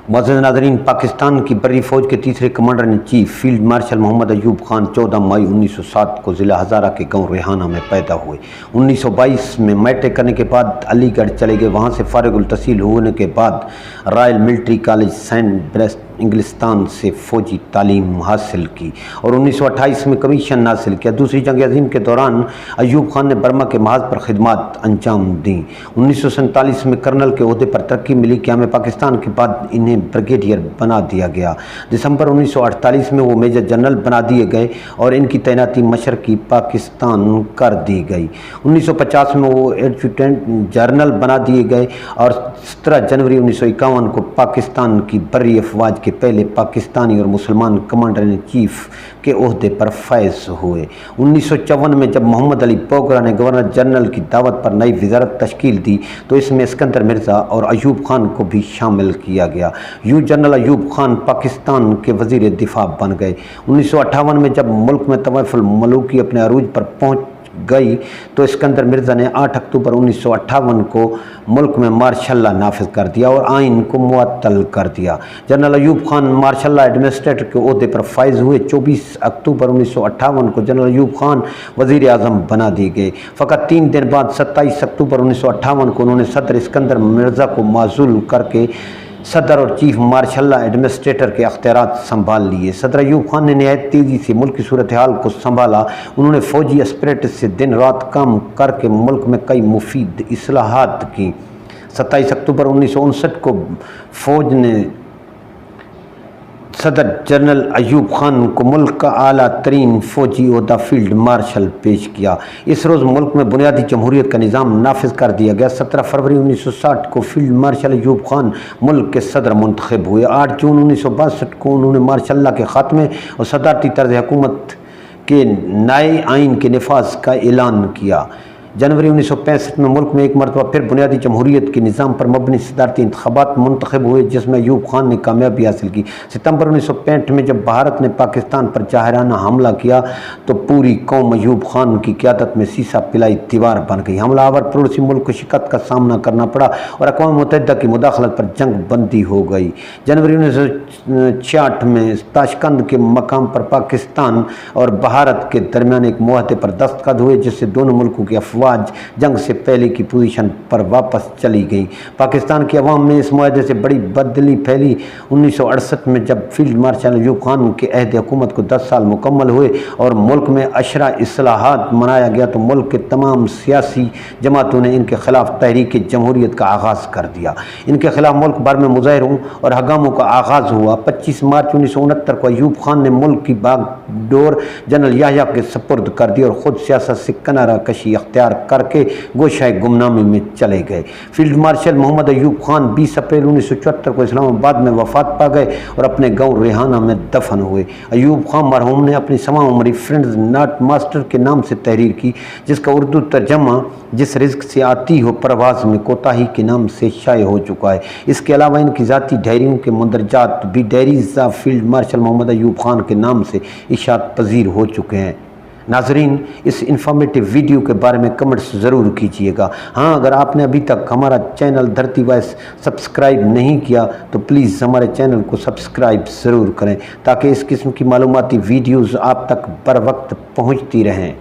मुअज़्ज़ज़ नाज़रीन, पाकिस्तान की बर्री फ़ौज के तीसरे commander in chief field marshal Mohammad Ayub Khan 14 मई 1907 को ज़िला हज़ारा के गांव रेहाना में पैदा हुए। 1922 में मैट्रिक करने के बाद अलीगढ़ चले गए। वहां से फारिगुल तहसील होने के बाद royal military college Sandhurst इंग्लिस्तान से फ़ौजी तालीम हासिल की और 1928 में कमीशन हासिल किया। दूसरी जंग अज़ीम के दौरान अयूब खान ने बर्मा के महाज पर खिदमत अंजाम दी। 1947 में कर्नल के ओहदे पर तरक्की मिली। क़याम पाकिस्तान के बाद इन्हें ब्रिगेडियर बना दिया गया। दिसंबर 1948 में वो मेजर जनरल बना दिए गए और इनकी तैनाती मशरक़ी पाकिस्तान कर दी गई। 1950 में वो एडजुटेंट जनरल बना दिए गए और 17 जनवरी 1951 को पाकिस्तान की बर्री अफवाज के पहले पाकिस्तानी और मुसलमान कमांडर इन चीफ के ओहदे पर फैज़ हुए। 1954 में जब मोहम्मद अली पोगरा ने गवर्नर जनरल की दावत पर नई वज़ारत तश्कील दी तो इसमें सिकंदर मिर्ज़ा और अयूब खान को भी शामिल किया गया। यूँ जनरल अयूब खान पाकिस्तान के वज़ीर दिफा बन गए। 1958 में जब मुल्क में तवाफ़ुल मलूकी अपने अरूज पर पहुँच गई तो सिकंदर मिर्ज़ा ने 8 अक्टूबर 1958 को मुल्क में मार्शल नाफिज कर दिया और आइन को मुअत्तल कर दिया। General Ayub Khan martial administrator के ओहदे पर फाइज हुए। 24 अक्टूबर 1958 को जनरल अयूब खान वज़ीर आज़म बना दिए गए। फ़कत 3 दिन बाद 27 अक्टूबर 1958 को उन्होंने सदर सिकंदर मिर्ज़ा को माज़ूल करके सदर और चीफ मार्शल एडमिनिस्ट्रेटर के अख्तियारात संभाल लिए। सदर अयूब खान ने नहायत तेज़ी से मुल्क की सूरत हाल को संभाला। उन्होंने फ़ौजी एस्पिरेट से दिन रात काम करके मुल्क में कई मुफीद इस्लाहात की। 27 अक्टूबर 1959 को फ़ौज ने सदर जनरल अयूब खान को मुल्क का आला तरीन फ़ौजी ओहदा फील्ड मार्शल पेश किया। इस रोज़ मुल्क में बुनियादी जमहूरियत का निज़ाम नाफिज कर दिया गया। 17 फरवरी 1960 को फील्ड मार्शल अयूब खान मुल्क के सदर मुंतखब हुए। 8 जून 1962 को उन्होंने मार्शल के ख़ात्मे और सदारती तर्ज हुकूमत के नए आइन के नफाज का ऐलान किया। जनवरी 1965 में मुल्क में एक मरतबा फिर बुनियादी जमहूरियत के निज़ाम पर मबनी सदारती इंतखाबात मुंतखब हुए जिसमें अयूब खान ने कामयाबी हासिल की। सितंबर 1965 में जब भारत ने पाकिस्तान पर जाहिराना हमला किया तो पूरी कौम अयूब खान की क़यादत में सीसा पिलाई दीवार बन गई। हमलावर पड़ोसी मुल्क को शिकस्त का सामना करना पड़ा और अक़वाम मुत्तहिदा की मुदाखलत पर जंग बंदी हो गई। जनवरी 1966 में ताशकंद के मकाम पर पाकिस्तान और भारत के दरमियान एक मुआहदे पर दस्तखत हुए जिससे दोनों मुल्कों की अफवाज जंग से पहले की पोजीशन पर वापस चली गई। पाकिस्तान की अवाम में इस मुआहदे से बड़ी बदली फैली। 1968 में जब फील्ड मार्शल अयूब खान के अहद हुकूमत को 10 साल मुकम्मल हुए और मुल्क में अशरा इस्लाहात मनाया गया तो मुल्क के तमाम सियासी जमातों ने इनके खिलाफ तहरीक जमहूरियत का आगाज़ कर दिया। इनके खिलाफ मुल्क भर में मुजाहरों और हंगामों का आगाज़ हुआ। 25 मार्च 1969 को अयूब खान ने मुल्क की बागडोर जनरल याह्या के सपुर्द कर दी और ख़ुद सियासत से किनारा कशी अख्तियार करके गोशाए गुमनामी में चले गए। फील्ड मार्शल मोहम्मद अयूब खान 20 अप्रैल 1974 को इस्लामाबाद में वफात पा गए और अपने गांव रेहाना में दफन हुए। अयूब खान मरहूम ने अपनी तमाम उम्री फ्रेंड्स नॉट मास्टर के नाम से तहरीर की जिसका उर्दू तर्जमा जिस रिज़्क से आती हो परवाज़ में कोताही के नाम से शाये हो चुका है। इसके अलावा इनकी ज़ाती डायरियों के मंदरजात भी diaries of field marshal Mohammad Ayub Khan के नाम से इशात पजीर हो चुके हैं। नाजरीन, इस इंफॉर्मेटिव वीडियो के बारे में कमेंट्स ज़रूर कीजिएगा। हाँ, अगर आपने अभी तक हमारा चैनल धरती वॉइस सब्सक्राइब नहीं किया तो प्लीज़ हमारे चैनल को सब्सक्राइब ज़रूर करें ताकि इस किस्म की मालूमाती वीडियोज़ आप तक बर वक्त पहुँचती रहें।